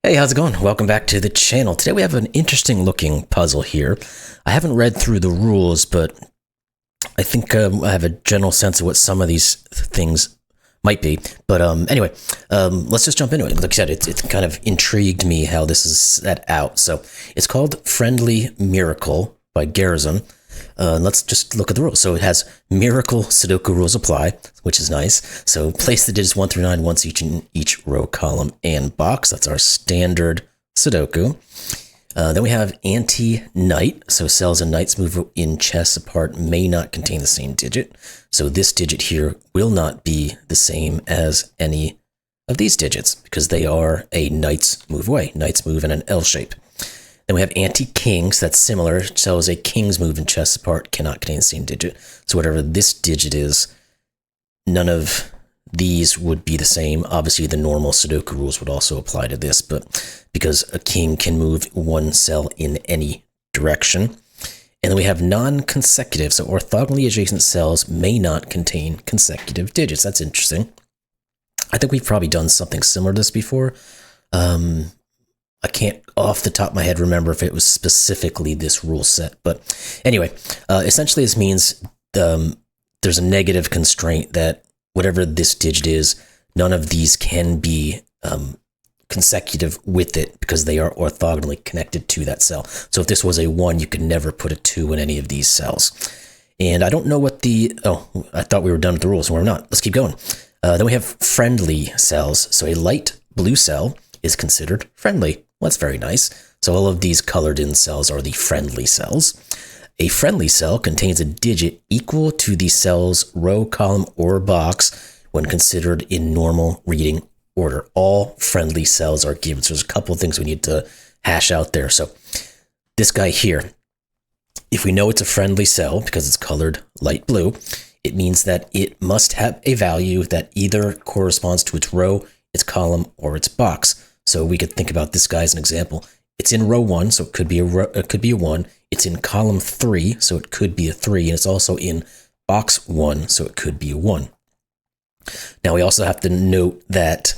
Hey, how's it going? Welcome back to the channel. Today we have an interesting looking puzzle here. I haven't read through the rules, but I think I have a general sense of what some of these things might be. But anyway, let's just jump into it. Like I said, it's kind of intrigued me how this is set out. So it's called Friendly Miracle by Garizon. Let's just look at the rules. So it has miracle Sudoku rules apply, which is nice. So place the digits 1 through 9 once each in each row, column, and box. That's our standard Sudoku. Then we have anti-knight. So cells and knights move in chess apart may not contain the same digit. So this digit here will not be the same as any of these digits because they are a knight's move away. Knights move in an L shape. Then we have anti-kings. That's similar. Tells a king's move in chess apart cannot contain the same digit. So whatever this digit is, none of these would be the same. Obviously, the normal Sudoku rules would also apply to this, but because a king can move one cell in any direction. And then we have non-consecutive. So orthogonally adjacent cells may not contain consecutive digits. That's interesting. I think we've probably done something similar to this before. I can't off the top of my head remember if it was specifically this rule set. But anyway, essentially this means there's a negative constraint that whatever this digit is, none of these can be consecutive with it because they are orthogonally connected to that cell. So if this was a 1, you could never put a 2 in any of these cells. And I don't know what I thought we were done with the rules, and we're not. Let's keep going. Then we have friendly cells. So a light blue cell is considered friendly. Well, that's very nice. So all of these colored in cells are the friendly cells. A friendly cell contains a digit equal to the cell's row, column, or box when considered in normal reading order. All friendly cells are given. So there's a couple of things we need to hash out there. So this guy here, if we know it's a friendly cell because it's colored light blue, it means that it must have a value that either corresponds to its row, its column, or its box. So we could think about this guy as an example. It's in row 1, so it could be a 1. It's in column 3, so it could be a 3, and it's also in box 1, so it could be a 1. Now we also have to note that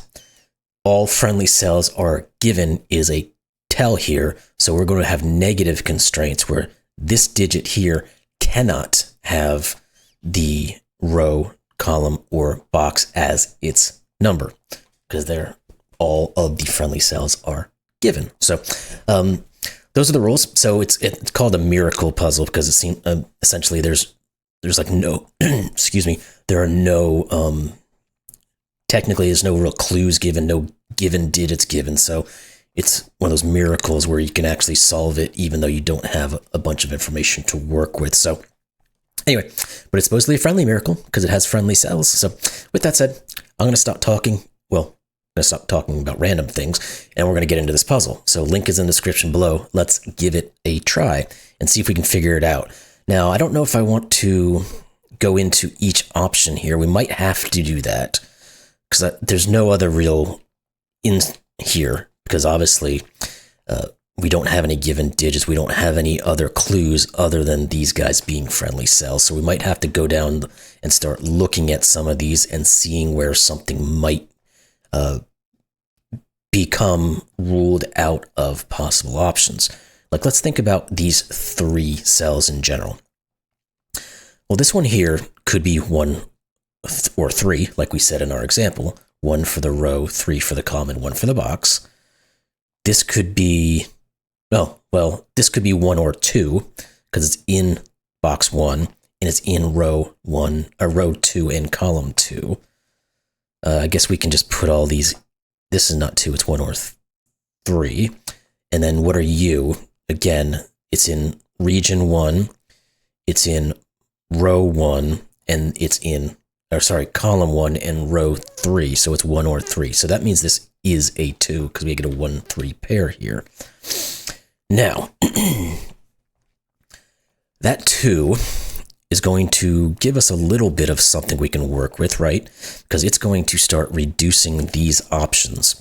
all friendly cells are given is a tell here, so we're going to have negative constraints where this digit here cannot have the row, column, or box as its number because all of the friendly cells are given. So those are the rules. So it's called a miracle puzzle because it seems essentially there's like no excuse me, there are no technically there's no real clues given, no given digits given. So it's one of those miracles where you can actually solve it even though you don't have a bunch of information to work with. So anyway, but it's supposedly a friendly miracle because it has friendly cells. So with that said, I'm going to stop talking. Well, I'm going to stop talking about random things, and we're going to get into this puzzle. So link is in the description below. Let's give it a try and see if we can figure it out. Now, I don't know if I want to go into each option here. We might have to do that because there's no other real in here because obviously we don't have any given digits. We don't have any other clues other than these guys being friendly cells. So we might have to go down and start looking at some of these and seeing where something might become ruled out of possible options. Like, let's think about these 3 cells in general. Well, this one here could be 1 or 3, like we said in our example. 1 for the row, 3 for the column, and 1 for the box. This could be, well, this could be 1 or 2 because it's in box 1 and it's in row 1, or row 2 and column 2. I guess we can just put all these. This is not 2, it's 1 or 3. And then what are you? Again, it's in region 1, it's in row 1, and it's in, column 1 and row 3. So it's 1 or 3. So that means this is a 2 because we get a 1-3 pair here. Now, that 2 is going to give us a little bit of something we can work with, right? Because it's going to start reducing these options.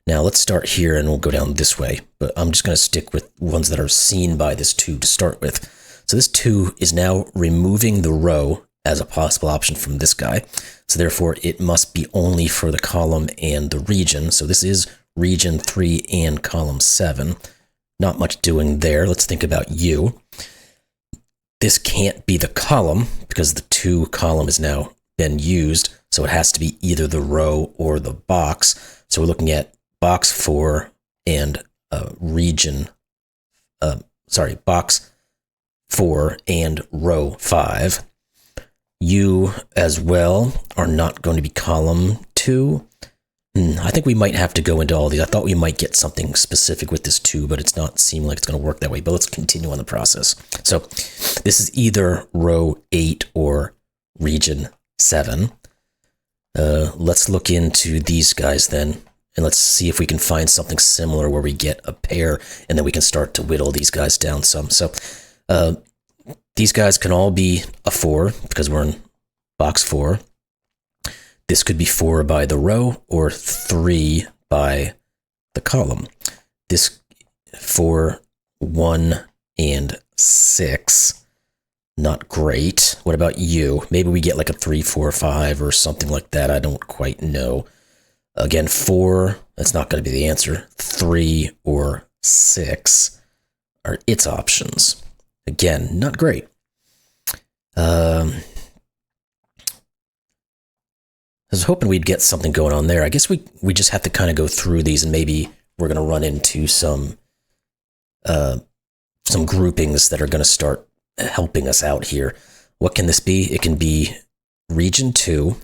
Now let's start here and we'll go down this way, but I'm just going to stick with ones that are seen by this 2 to start with. So this 2 is now removing the row as a possible option from this guy. So therefore it must be only for the column and the region. So this is region 3 and column 7. Not much doing there. Let's think about U. This can't be the column because the 2 column has now been used, so it has to be either the row or the box. So we're looking at box 4 and box 4 and row 5. U as well are not going to be column 2. I think we might have to go into all these. I thought we might get something specific with this 2, but it's not seeming like it's going to work that way. But let's continue on the process. So this is either row 8 or region 7. Let's look into these guys then, and let's see if we can find something similar where we get a pair, and then we can start to whittle these guys down some. So these guys can all be a 4 because we're in box 4. This could be 4 by the row or 3 by the column. This 4, 1, and 6. Not great. What about you? Maybe we get like a 3, 4, 5 or something like that. I don't quite know. Again, 4, that's not going to be the answer. 3 or 6 are its options. Again, not great. I was hoping we'd get something going on there. I guess we just have to kind of go through these, and maybe we're going to run into some groupings that are going to start helping us out here. What can this be? It can be region 2,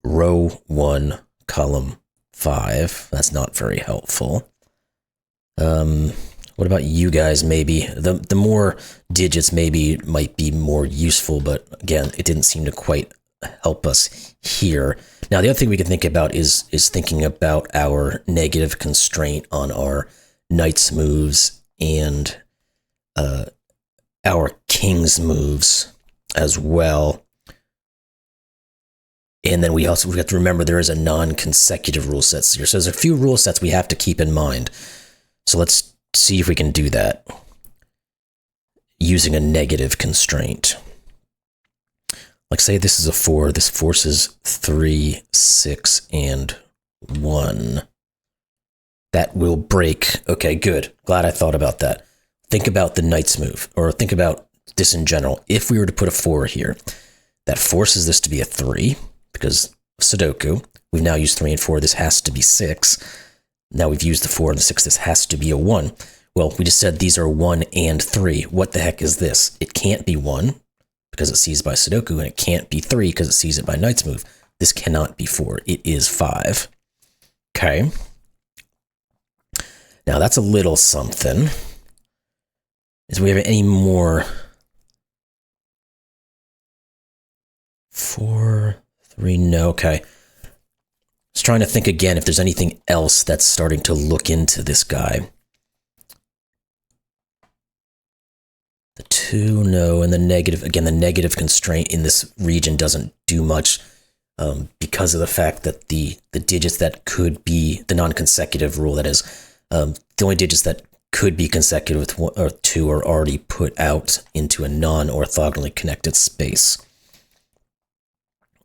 row 1, column 5. That's not very helpful. What about you guys? Maybe the more digits maybe might be more useful, but again, it didn't seem to quite help us here. Now, the other thing we can think about is thinking about our negative constraint on our knight's moves and our king's moves as well. And then we have to remember there is a non-consecutive rule set here. So there's a few rule sets we have to keep in mind. So let's see if we can do that using a negative constraint. Like say this is a 4, this forces 3, 6, and 1. That will break. Okay, good. Glad I thought about that. Think about the knight's move, or think about this in general. If we were to put a 4 here, that forces this to be a 3, because Sudoku. We've now used 3 and 4. This has to be 6. Now we've used the 4 and the 6. This has to be a 1. Well, we just said these are 1 and 3. What the heck is this? It can't be 1. Because it sees by Sudoku, and it can't be 3 because it sees it by knight's move. This cannot be 4. It is 5. Okay. Now that's a little something. Do we have any more? 4, 3, no. Okay. Just trying to think again if there's anything else that's starting to look into this guy. The 2, no, and the negative, again, the negative constraint in this region doesn't do much because of the fact that the digits that could be, the non-consecutive rule, that is, the only digits that could be consecutive with 1 or 2 are already put out into a non-orthogonally connected space.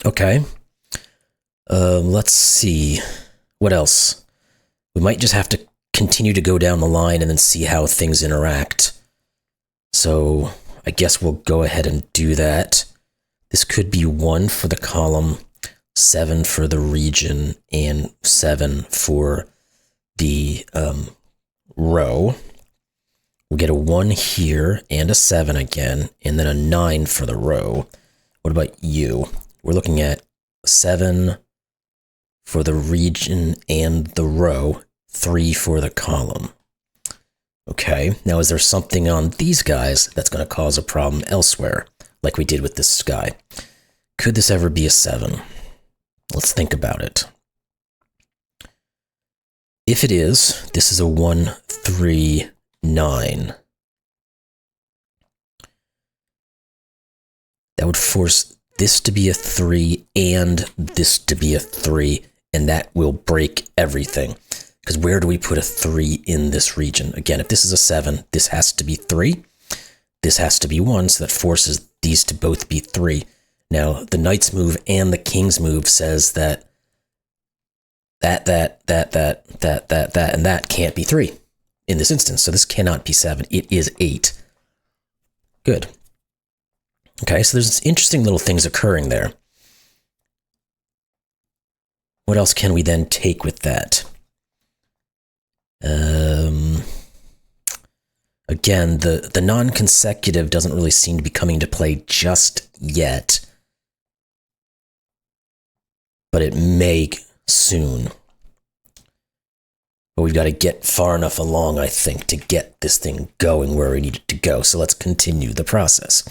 Okay. Let's see. What else? We might just have to continue to go down the line and then see how things interact. So I guess we'll go ahead and do that. This could be 1 for the column, 7 for the region, and 7 for the row. We'll get a 1 here and a 7 again, and then a 9 for the row. What about you? We're looking at 7 for the region and the row, 3 for the column. Okay, now is there something on these guys that's going to cause a problem elsewhere, like we did with this guy? Could this ever be a 7? Let's think about it. If it is, this is a 1, 3, 9. That would force this to be a 3 and this to be a 3, and that will break everything. Because where do we put a 3 in this region? Again, if this is a 7, this has to be 3. This has to be 1, so that forces these to both be 3. Now, the knight's move and the king's move says that that, and that can't be 3 in this instance. So this cannot be 7. It is 8. Good. Okay, so there's interesting little things occurring there. What else can we then take with that? Again, the non-consecutive doesn't really seem to be coming into play just yet, but it may soon. But we've got to get far enough along, I think, to get this thing going where we need it to go. So let's continue the process.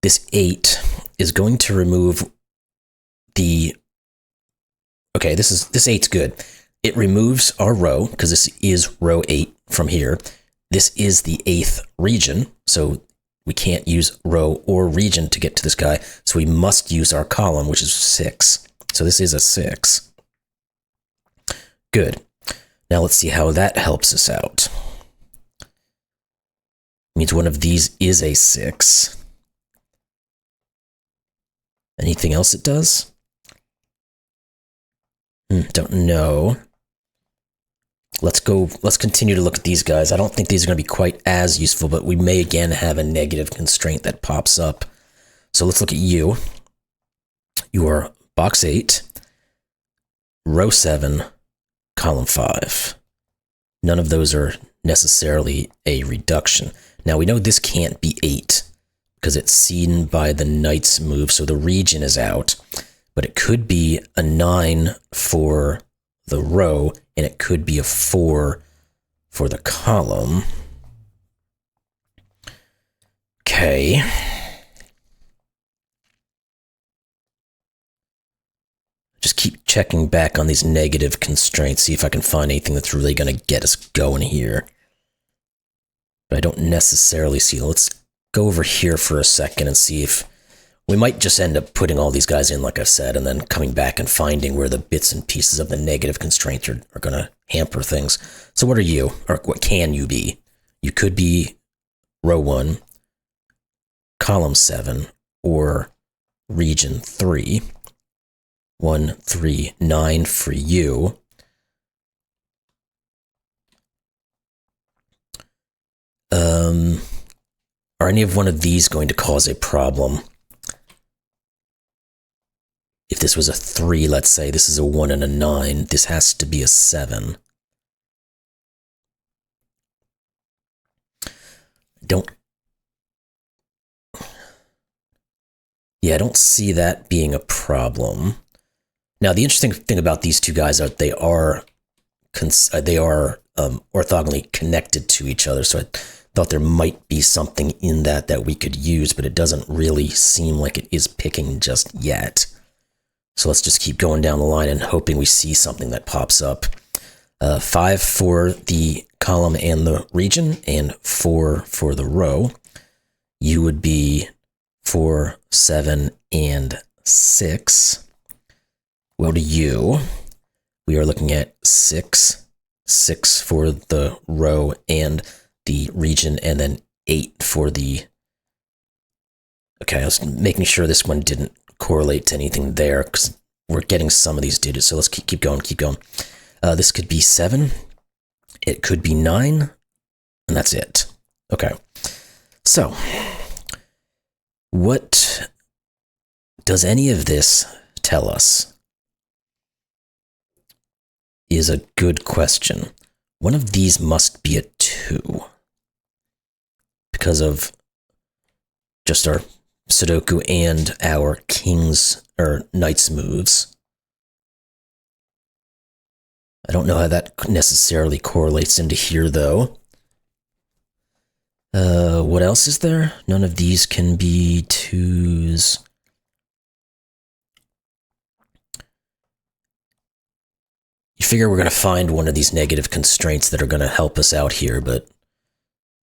This 8 is going to remove the... Okay, this 8's good. It removes our row, because this is row 8 from here. This is the 8th region, so we can't use row or region to get to this guy, so we must use our column, which is 6. So this is a 6. Good. Now let's see how that helps us out. Means one of these is a 6. Anything else it does? Don't know. Let's continue to look at these guys. I don't think these are going to be quite as useful, but we may again have a negative constraint that pops up. So let's look at you. You are box 8, row 7, column 5. None of those are necessarily a reduction. Now we know this can't be 8 because it's seen by the knight's move, so the region is out. But it could be a 9 for the row, and it could be a 4 for the column. Okay. Just keep checking back on these negative constraints, see if I can find anything that's really going to get us going here. But I don't necessarily see. Let's go over here for a second and see if we might just end up putting all these guys in, like I said, and then coming back and finding where the bits and pieces of the negative constraints are going to hamper things. So what are you? Or what can you be? You could be row 1, column 7, or region 3. 1, 3, 9 for you. Are any of one of these going to cause a problem? If this was a 3, let's say, this is a 1 and a 9, this has to be a 7. I don't see that being a problem. Now, the interesting thing about these two guys are they are orthogonally connected to each other, so I thought there might be something in that we could use, but it doesn't really seem like it is picking just yet. So let's just keep going down the line and hoping we see something that pops up. 5 for the column and the region, and 4 for the row. You would be 4, 7, and 6. Well, to you, we are looking at 6 for the row and the region, and then 8 for the... Okay, I was making sure this one didn't correlate to anything there, because we're getting some of these digits, so let's keep going. This could be 7, it could be 9, and that's it. Okay, so what does any of this tell us? Is a good question. One of these must be a 2 because of just our Sudoku and our king's or knight's moves. I don't know how that necessarily correlates into here, though. What else is there? None of these can be 2s. You figure we're going to find one of these negative constraints that are going to help us out here, but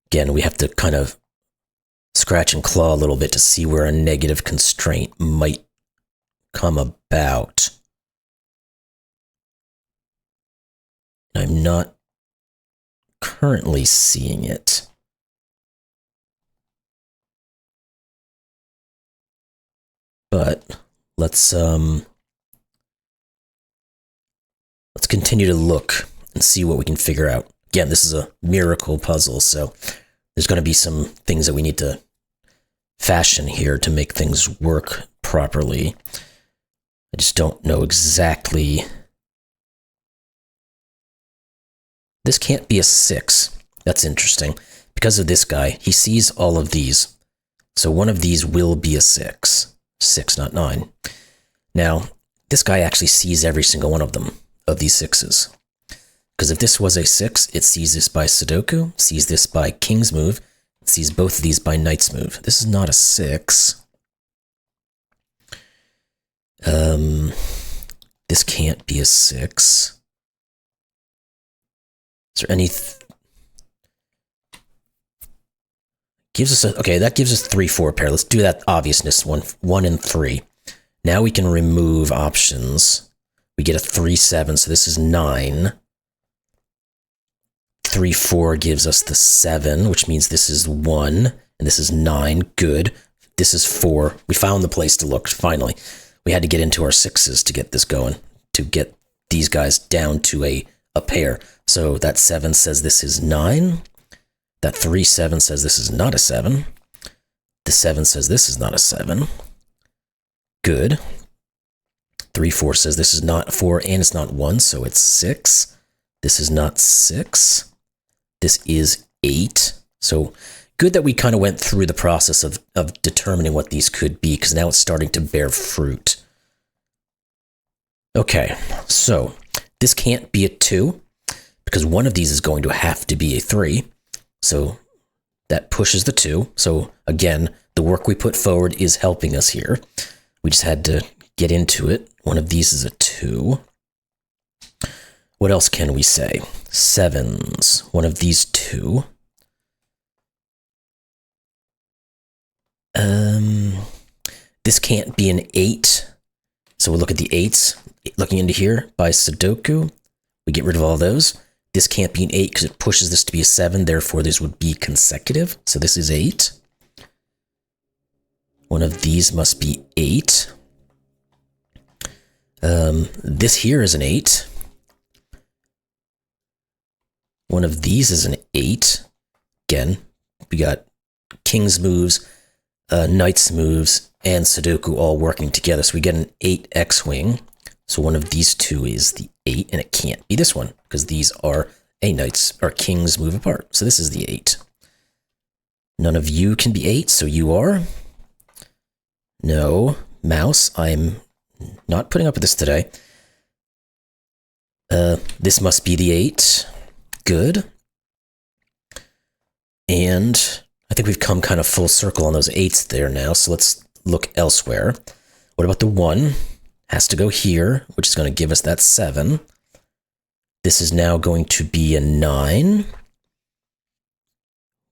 again, we have to kind of scratch and claw a little bit to see where a negative constraint might come about. I'm not currently seeing it. But let's continue to look and see what we can figure out. Again, this is a miracle puzzle, so there's going to be some things that we need to fashion here to make things work properly. I just don't know exactly. This can't be a 6. That's interesting. Because of this guy, he sees all of these. So one of these will be a 6. 6, not 9. Now, this guy actually sees every single one of them, of these 6s. Because if this was a 6, it sees this by Sudoku, sees this by King's move, it sees both of these by Knight's move. This is not a 6. This can't be a 6. Is there any... gives us a... okay, that gives us 3-4 pair. Let's do that obviousness one. 1 and 3. Now we can remove options. We get a 3-7, so this is 9. 3-4 gives us the 7, which means this is 1, and this is 9. Good. This is 4. We found the place to look, finally. We had to get into our 6s to get this going, to get these guys down to a pair. So that 7 says this is 9. That 3-7 says this is not a 7. The 7 says this is not a 7. Good. 3-4 says this is not 4 and it's not 1, so it's 6. This is not 6. This is 8. So good that we kind of went through the process of determining what these could be, because now it's starting to bear fruit. Okay, so this can't be a 2, because one of these is going to have to be a 3. So that pushes the 2. So again, the work we put forward is helping us here. We just had to get into it. One of these is a 2. What else can we say? 7s. One of these 2. This can't be an 8. So we'll look at the 8s. Looking into here by Sudoku, we get rid of all those. This can't be an 8 because it pushes this to be a 7. Therefore, this would be consecutive. So this is 8. One of these must be 8. This here is an 8. One of these is an 8. Again, we got King's moves, Knight's moves, and Sudoku all working together. So we get an 8 X-Wing. So one of these 2 is the 8, and it can't be this one, because these are a Knight's or King's move apart. So this is the 8. None of you can be 8, so you are. No, mouse, I'm not putting up with this today. This must be the 8. Good. And I think we've come kind of full circle on those 8s there now, so let's look elsewhere. What about the 1? Has to go here, which is going to give us that 7. This is now going to be a 9.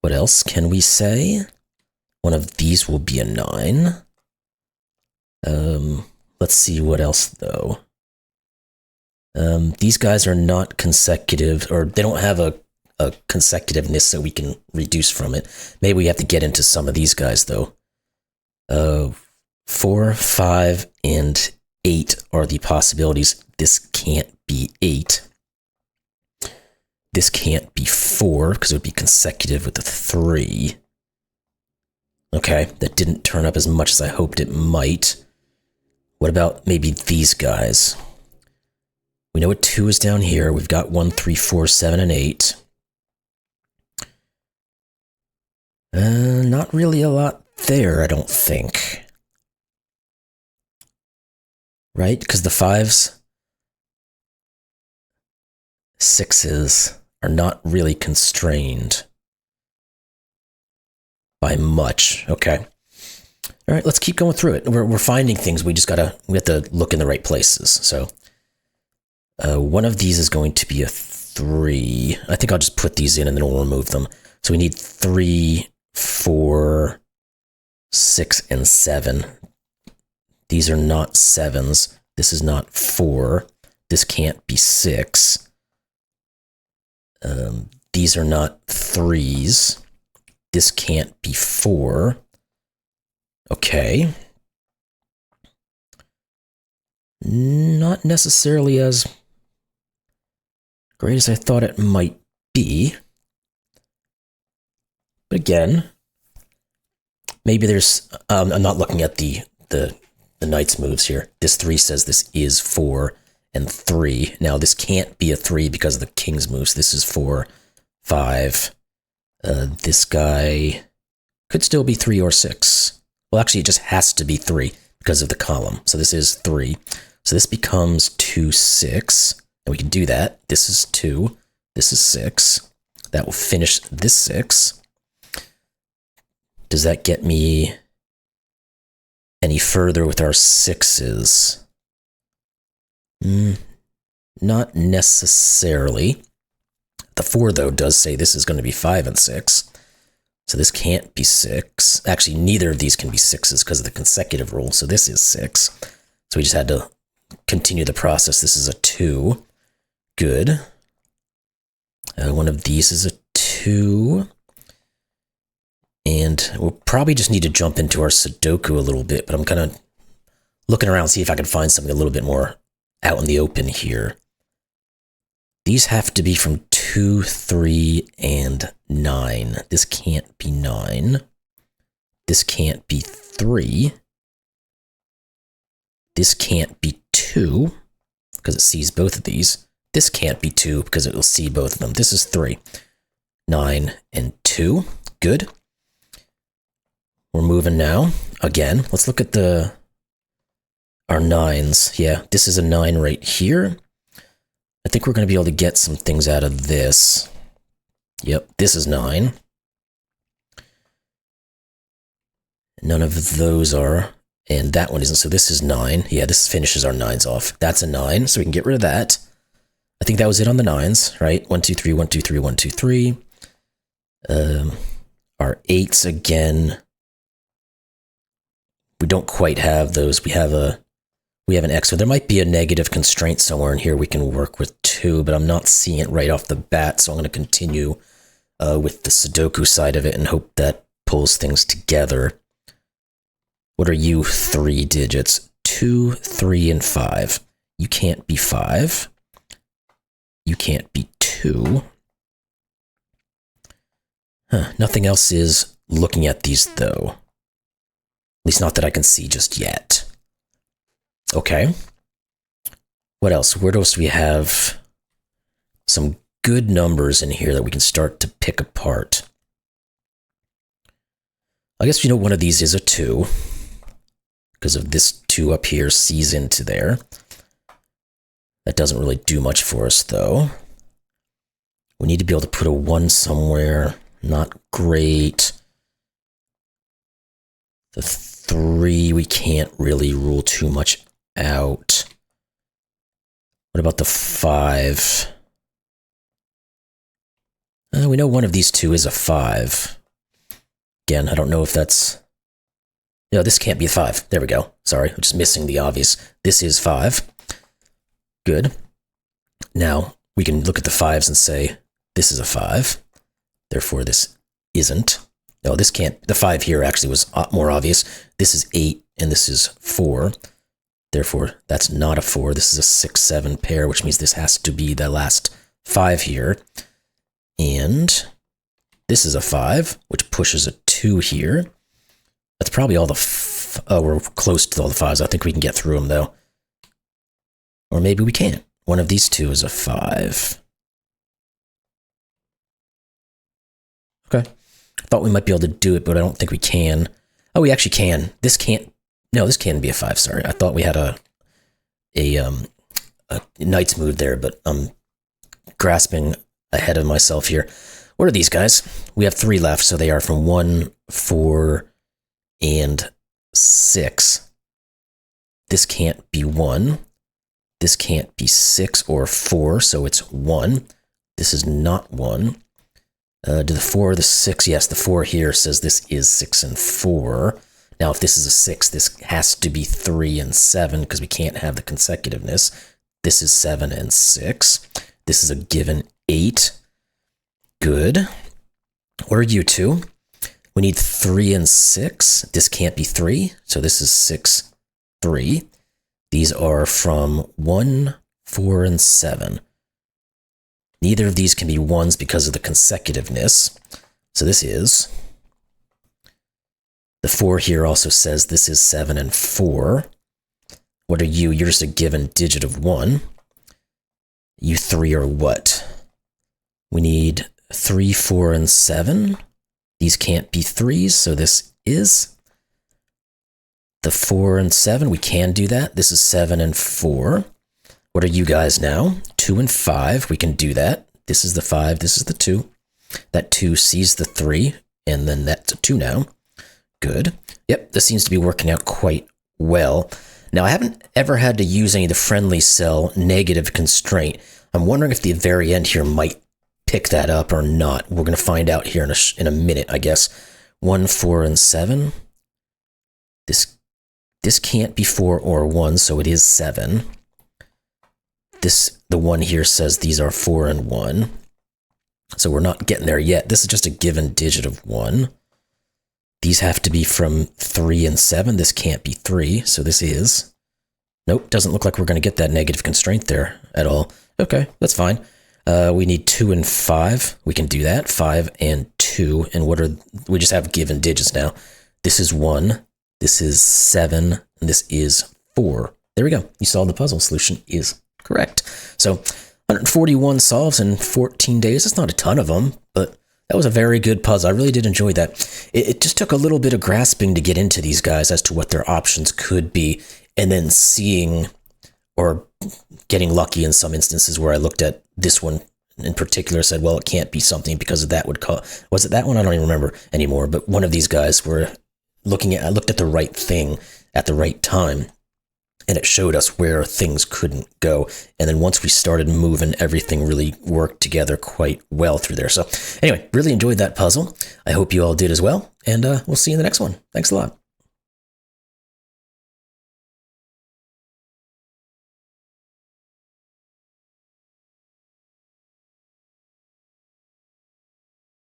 What else can we say? One of these will be a 9. Let's see what else, though. These guys are not consecutive, or they don't have a consecutiveness that we can reduce from it. Maybe we have to get into some of these guys, though. 4, 5, and 8 are the possibilities. This can't be 8. This can't be 4, because it would be consecutive with the 3. Okay, that didn't turn up as much as I hoped it might. What about maybe these guys? We know a 2 is down here. We've got 1, 3, 4, 7, and 8. Not really a lot there, I don't think. Right? Because the 5s, 6s are not really constrained by much. Okay. All right, let's keep going through it. We're finding things. We have to look in the right places. So one of these is going to be a 3. I think I'll just put these in and then we'll remove them. So we need 3, 4, 6, and 7. These are not 7s. This is not 4. This can't be 6. These are not 3s. This can't be 4. Okay. Not necessarily as great as I thought it might be. But again, maybe there's, I'm not looking at the knight's moves here. This 3 says this is 4 and 3. Now this can't be a 3 because of the king's moves. This is 4, 5. This guy could still be 3 or 6. Well, actually, it just has to be 3 because of the column. So this is 3. So this becomes 2, 6. And we can do that. This is 2. This is 6. That will finish this 6. Does that get me any further with our 6s? Not necessarily. The 4, though, does say this is going to be 5 and 6. So this can't be 6. Actually, neither of these can be 6s because of the consecutive rule. So this is 6. So we just had to continue the process. This is a 2. Good. One of these is a 2. And we'll probably just need to jump into our Sudoku a little bit, but I'm kind of looking around, see if I can find something a little bit more out in the open here. These have to be from 2, 3, and 9. This can't be 9. This can't be 3. This can't be 2, because it sees both of these. This can't be 2, because it will see both of them. This is 3. 9 and 2. Good. We're moving now. Again, let's look at our 9s. Yeah, this is a 9 right here. I think we're going to be able to get some things out of this. Yep, this is 9. None of those are, and that one isn't, so this is 9. Yeah, this finishes our 9s off. That's a 9, so we can get rid of that. I think that was it on the 9s, right? 1, 2, 3, 1, 2, 3, 1, 2, 3. Our 8s again. We don't quite have those. We have an X. So there might be a negative constraint somewhere in here we can work with too, but I'm not seeing it right off the bat. So I'm going to continue with the Sudoku side of it and hope that pulls things together. What are you 3 digits? 2, 3, and 5. You can't be 5. You can't be 2. Nothing else is looking at these though. At least not that I can see just yet. Okay. What else? Where else do we have some good numbers in here that we can start to pick apart? I guess you know one of these is a 2. Because of this 2 up here sees into there. That doesn't really do much for us though. We need to be able to put a 1 somewhere. Not great. The 3, we can't really rule too much out. What about the 5? We know one of these 2 is a 5. Again, I don't know if that's... No, this can't be a 5. There we go. Sorry, I'm just missing the obvious. This is 5. Good. Now, we can look at the 5s and say, this is a 5. Therefore, this isn't. No, this can't. The 5 here actually was more obvious. This is 8, and this is 4. Therefore, that's not a 4. This is a 6, 7 pair, which means this has to be the last 5 here. And this is a 5, which pushes a 2 here. That's probably all the... oh, we're close to all the 5s. I think we can get through them, though. Or maybe we can't. One of these 2 is a 5. Okay. Thought we might be able to do it, but I don't think we can. Oh, we actually can. This can't... No, this can be a 5, sorry. I thought we had a knight's move there, but I'm grasping ahead of myself here. What are these guys? We have 3 left, so they are from 1, 4, and 6. This can't be 1. This can't be 6 or 4, so it's 1. This is not 1. Do the 4 or the 6? Yes, the 4 here says this is 6 and 4. Now, if this is a 6, this has to be 3 and 7 because we can't have the consecutiveness. This is 7 and 6. This is a given 8. Good. What are you 2? We need 3 and 6. This can't be 3, so this is 6, 3. These are from 1, 4, and 7. Neither of these can be 1s because of the consecutiveness. So this is... The 4 here also says this is 7 and 4. What are you? You're just a given digit of 1. You 3 are what? We need 3, 4, and 7. These can't be 3s, so this is... The 4 and 7, we can do that. This is 7 and 4. What are you guys now? 2 and 5, we can do that. This is the 5, this is the 2. That 2 sees the 3, and then that's a 2 now. Good. Yep, this seems to be working out quite well. Now, I haven't ever had to use any of the friendly cell negative constraint. I'm wondering if the very end here might pick that up or not. We're going to find out here in a minute, I guess. 1, 4, and 7. This can't be 4 or 1, so it is 7. The 1 here says these are 4 and 1. So we're not getting there yet. This is just a given digit of 1. These have to be from 3 and 7. This can't be 3, so this is... Nope, doesn't look like we're going to get that negative constraint there at all. Okay, that's fine. We need 2 and 5. We can do that. 5 and 2. And we just have given digits now. This is 1. This is 7. And this is 4. There we go. You solved the puzzle. Solution is correct. So 141 solves in 14 days. It's not a ton of them, but that was a very good puzzle. I really did enjoy that. It just took a little bit of grasping to get into these guys as to what their options could be, and then seeing or getting lucky in some instances where I looked at this one in particular, said, well, it can't be something because of that would cause... Was it that one? I don't even remember anymore, but one of these guys were I looked at the right thing at the right time, and it showed us where things couldn't go. And then once we started moving, everything really worked together quite well through there. So anyway, really enjoyed that puzzle. I hope you all did as well, and we'll see you in the next one. Thanks a lot.